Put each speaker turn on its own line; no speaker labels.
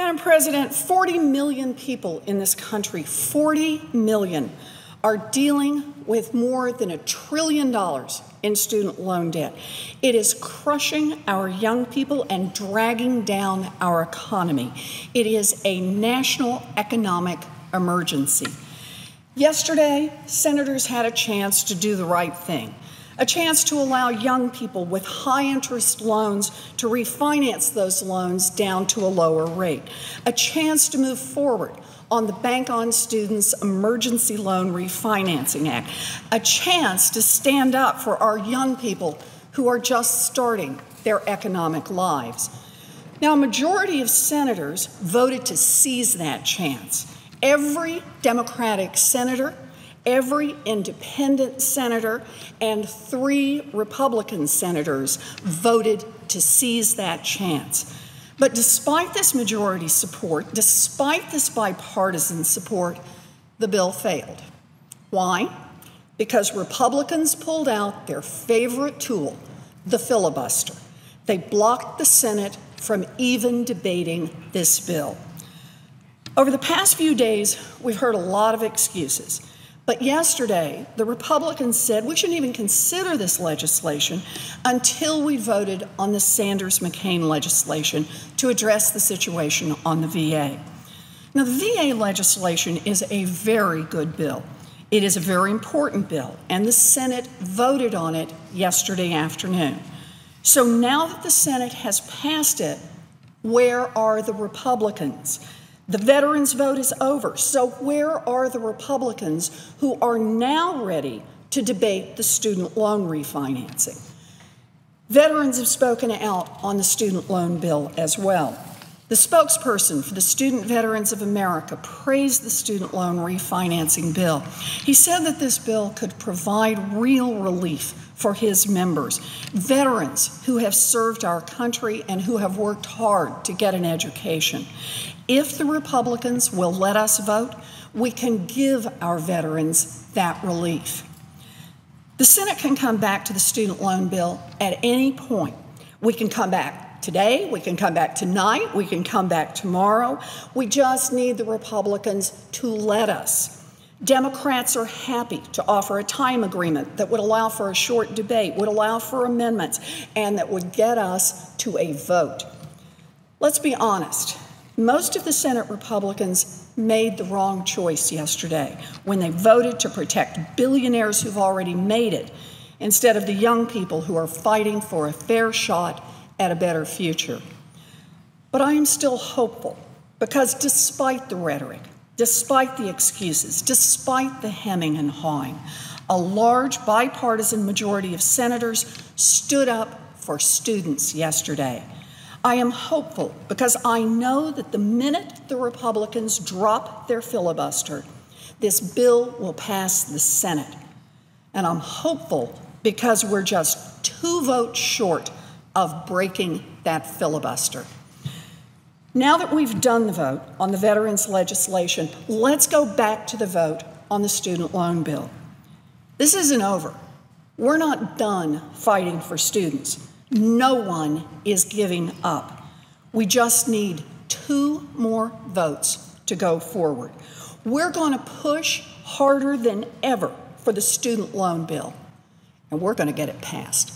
Madam President, 40 million people in this country, 40 million, are dealing with more than $1 trillion in student loan debt. It is crushing our young people and dragging down our economy. It is a national economic emergency. Yesterday, senators had a chance to do the right thing, a chance to allow young people with high-interest loans to refinance those loans down to a lower rate, a chance to move forward on the Bank on Students Emergency Loan Refinancing Act, a chance to stand up for our young people who are just starting their economic lives. Now, a majority of senators voted to seize that chance. Every Democratic senator, every independent senator, and 3 Republican senators voted to seize that chance. But despite this majority support, despite this bipartisan support, the bill failed. Why? Because Republicans pulled out their favorite tool, the filibuster. They blocked the Senate from even debating this bill. Over the past few days, we've heard a lot of excuses. But yesterday, the Republicans said we shouldn't even consider this legislation until we voted on the Sanders-McCain legislation to address the situation on the VA. Now, the VA legislation is a very good bill. It is a very important bill, and the Senate voted on it yesterday afternoon. So now that the Senate has passed it, where are the Republicans? The veterans' vote is over, so where are the Republicans who are now ready to debate the student loan refinancing? Veterans have spoken out on the student loan bill as well. The spokesperson for the Student Veterans of America praised the student loan refinancing bill. He said that this bill could provide real relief for his members, veterans who have served our country and who have worked hard to get an education. If the Republicans will let us vote, we can give our veterans that relief. The Senate can come back to the student loan bill at any point. We can come back today, we can come back tonight, we can come back tomorrow. We just need the Republicans to let us. Democrats are happy to offer a time agreement that would allow for a short debate, would allow for amendments, and that would get us to a vote. Let's be honest. Most of the Senate Republicans made the wrong choice yesterday when they voted to protect billionaires who've already made it instead of the young people who are fighting for a fair shot at a better future. But I am still hopeful because despite the rhetoric, despite the excuses, despite the hemming and hawing, a large bipartisan majority of senators stood up for students yesterday. I am hopeful because I know that the minute the Republicans drop their filibuster, this bill will pass the Senate. And I'm hopeful because we're just 2 votes short of breaking that filibuster. Now that we've done the vote on the veterans legislation, let's go back to the vote on the student loan bill. This isn't over. We're not done fighting for students. No one is giving up. We just need 2 more votes to go forward. We're going to push harder than ever for the student loan bill, and we're going to get it passed.